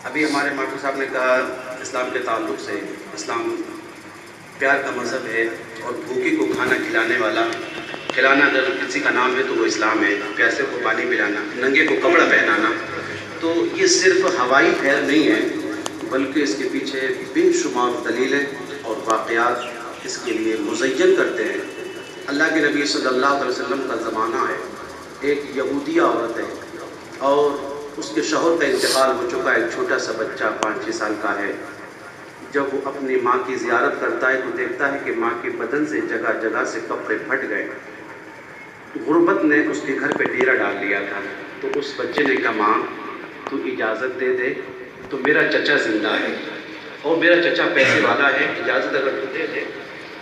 ابھی ہمارے ماٹو صاحب نے کہا اسلام کے تعلق سے، اسلام پیار کا مذہب ہے اور بھوکے کو کھانا کھلانے والا، کھلانا اگر کسی کا نام ہے تو وہ اسلام ہے، پیاسے کو پانی پلانا، ننگے کو کپڑا پہنانا. تو یہ صرف ہوائی پھیل نہیں ہے بلکہ اس کے پیچھے بے شمار دلیلیں اور واقعات اس کے لیے مزین کرتے ہیں. اللہ کے نبی صلی اللہ علیہ وسلم کا زمانہ ہے، ایک یہودیہ عورت ہے اور اس کے شوہر کا انتقال ہو چکا ہے، ایک چھوٹا سا بچہ 5-6 سال کا ہے. جب وہ اپنی ماں کی زیارت کرتا ہے تو دیکھتا ہے کہ ماں کے بدن سے جگہ جگہ سے کپڑے پھٹ گئے. غربت نے اس کے گھر پہ ڈیرا ڈال لیا تھا. تو اس بچے نے کہا ماں تو اجازت دے دے، تو میرا چچا زندہ ہے اور میرا چچا پیسے والا ہے، اجازت اگر تو دے دے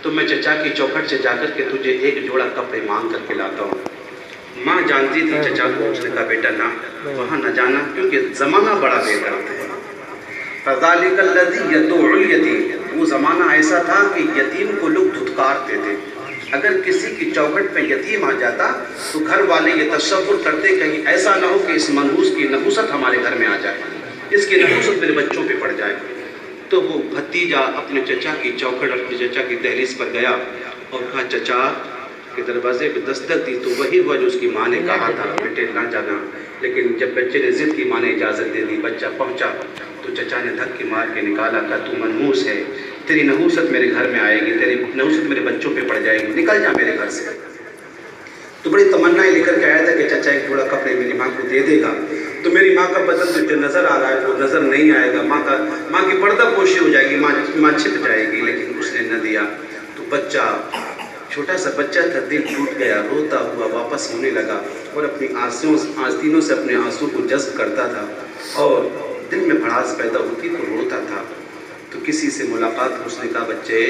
تو میں چچا کی چوکھٹ سے جا کر کے تجھے ایک جوڑا کپڑے مانگ کر کے لاتا ہوں. ماں جانتی تھی چچا کو، اس نے کہا بیٹا نہ، وہاں نہ جانا کیونکہ زمانہ بڑا بے درد ہے. فَذَلِكَ الَّذِي يَدُعُّ الْيَتِيمَ، وہ زمانہ ایسا تھا کہ یتیم کو لوگ دھتکارتے تھے. اگر کسی کی چوکھٹ پہ یتیم آ جاتا تو گھر والے یہ تصور کرتے کہیں ایسا نہ ہو کہ اس منحوس کی نحوست ہمارے گھر میں آ جائے، اس کی نحوست میرے بچوں پہ پڑ جائے. تو وہ بھتیجا اپنے چچا کی چوکھٹ، اپنے چچا کی دہلیز پر گیا اور کہا چچا کے دروازے پہ دستک دی. تو وہی ہوا جو اس کی ماں نے کہا تھا، بیٹے نہ جانا. لیکن جب بچے نے ضد کی، ماں نے اجازت دے دی، بچہ پہنچا تو چچا نے دھکے مار کے نکالا. کہا تو منحوس ہے، تیری نحوست میرے گھر میں آئے گی، تیری نحوست میرے بچوں پہ پڑ جائے گی، نکل جا میرے گھر سے. تو بڑی تمنا لے کر کے آیا تھا کہ چچا ایک جوڑا کپڑے میری ماں کو دے دے گا تو میری ماں کا بدن تجھے نظر آ رہا ہے وہ نظر نہیں آئے گا، ماں کی پردہ پوشی ہو جائے گی، ماں چھپ جائے گی. لیکن اس نے نہ دیا. تو بچہ، چھوٹا سا بچہ تھا، دل ٹوٹ گیا، روتا ہوا واپس ہونے لگا اور اپنی آستینوں سے اپنے آنسو کو جذب کرتا تھا اور دل میں بھڑاس پیدا ہوتی تو روتا تھا. تو کسی سے ملاقات ہوئی، اس نے کہا بچے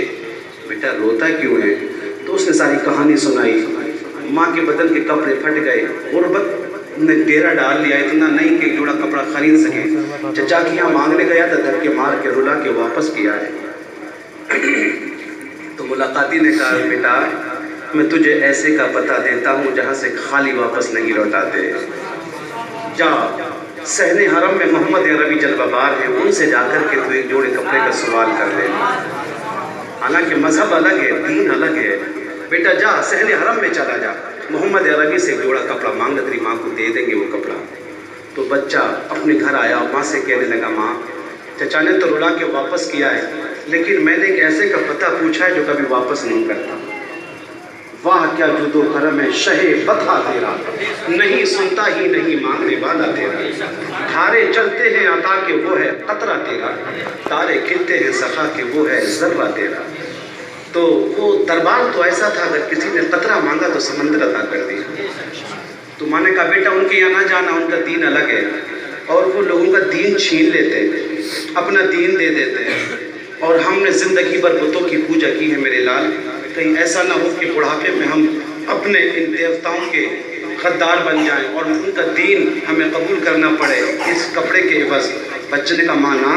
بیٹا روتا کیوں ہے؟ تو اس نے ساری کہانی سنائی. ماں کے بدن کے کپڑے پھٹ گئے، غربت نے ڈیرا ڈال لیا، اتنا نہیں کہ ایک جوڑا کپڑا خرید سکے. چچا کی یہاں مانگنے گیا تھا، دھکے مار کے رلا کے واپس کیا ہے. تو ملاقاتی نے کہا بیٹا میں تجھے ایسے کا پتہ دیتا ہوں جہاں سے خالی واپس نہیں لوٹاتے. جا صحن حرم میں محمد عربی جلوہ بار ہیں، ان سے جا کر کے تو ایک جوڑے کپڑے کا سوال کر لے. حالانکہ مذہب الگ ہے، دین الگ ہے. بیٹا جا صحن حرم میں چلا جا، محمد عربی سے ایک جوڑا کپڑا مانگ، تیری ماں کو دے دیں گے وہ کپڑا. تو بچہ اپنے گھر آیا، ماں سے کہنے لگا ماں چچا نے تو رلا کے واپس کیا ہے لیکن میں نے ایک ایسے کا پتہ پوچھا ہے جو کبھی واپس نہیں کرتا. واہ کیا جود و کرم ہے شہ بطحہ تیرا، نہیں سنتا ہی نہیں مانگنے والا تیرا. دھارے چلتے ہیں عطا کہ وہ ہے قطرہ تیرا، تارے کھلتے ہیں سخا کہ وہ ہے ذرہ تیرا. تو وہ دربار تو ایسا تھا اگر کسی نے قطرہ مانگا تو سمندر عطا کر دیا. تو ماں نے کہا بیٹا ان کے یہاں نہ جانا، ان کا دین الگ ہے اور وہ لوگوں کا دین چھین لیتے ہیں، اپنا دین دے دیتے ہیں. اور ہم نے زندگی بھر بتوں کی پوجا کی ہے میرے لال، کہیں ایسا نہ ہو کہ بڑھاپے میں ہم اپنے ان دیوتاؤں کے غدار بن جائیں اور ان کا دین ہمیں قبول کرنا پڑے اس کپڑے کے عوض. بچے نے کہا ماں نا،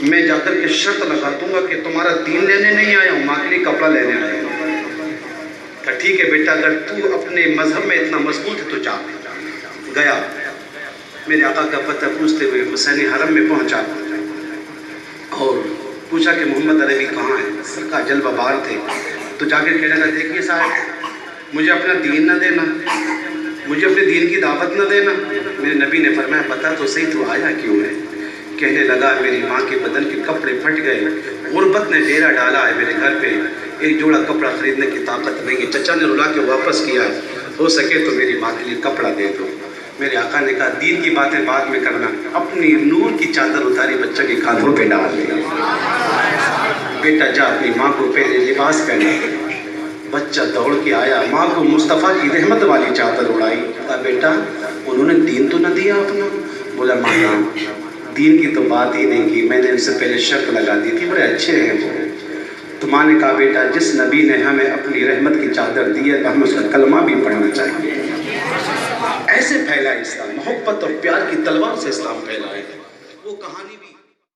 میں جا کر کے شرط لگا دوں گا کہ تمہارا دین لینے نہیں آیا ہوں، ماں کے لیے کپڑا لینے آیا ہوں. کہا ٹھیک ہے بیٹا، اگر تو اپنے مذہب میں اتنا مضبوط ہے تو جا. گیا، میرے آقا کا پتہ پوچھتے ہوئے حسین حرم میں پہنچا اور پوچھا کہ محمد عربی کہاں ہے؟ سرکار جلوہ بار تھے. تو جا کر کہنے لگا دیکھیے صاحب مجھے اپنا دین نہ دینا، مجھے اپنے دین کی دعوت نہ دینا. میرے نبی نے فرمایا پتہ تو صحیح تو آیا کیوں ہے؟ کہنے لگا میری ماں کے بدن کے کپڑے پھٹ گئے، غربت نے ڈیرا ڈالا ہے میرے گھر پہ، ایک جوڑا کپڑا خریدنے کی طاقت نہیں ہے، چچا نے رلا کے واپس کیا ہے، ہو سکے تو میری ماں کے لیے کپڑا دے دو. میرے آقا نے کہا دین کی باتیں بعد میں کرنا، اپنی نور کی چادر اتاری بچہ کے کاندھوں پہ ڈال دی. بیٹا جا اپنی ماں کو پہلے لباس پہنا. بچہ دوڑ کے آیا، ماں کو مصطفیٰ کی رحمت والی چادر اڑائی. کہا بیٹا انہوں نے دین تو نہ دیا اپنا؟ بولا ماں دین کی تو بات ہی نہیں کی، میں نے ان سے پہلے شرط لگا دی تھی، بڑے اچھے ہیں وہ. تو ماں نے کہا بیٹا جس نبی نے ہمیں اپنی رحمت کی چادر دی ہے تو ہمیں اس کا کلمہ بھی پڑھنا چاہیے. ایسے پھیلا اسلام، محبت اور پیار کی تلوار سے اسلام پھیلا ہے. وہ کہانی بھی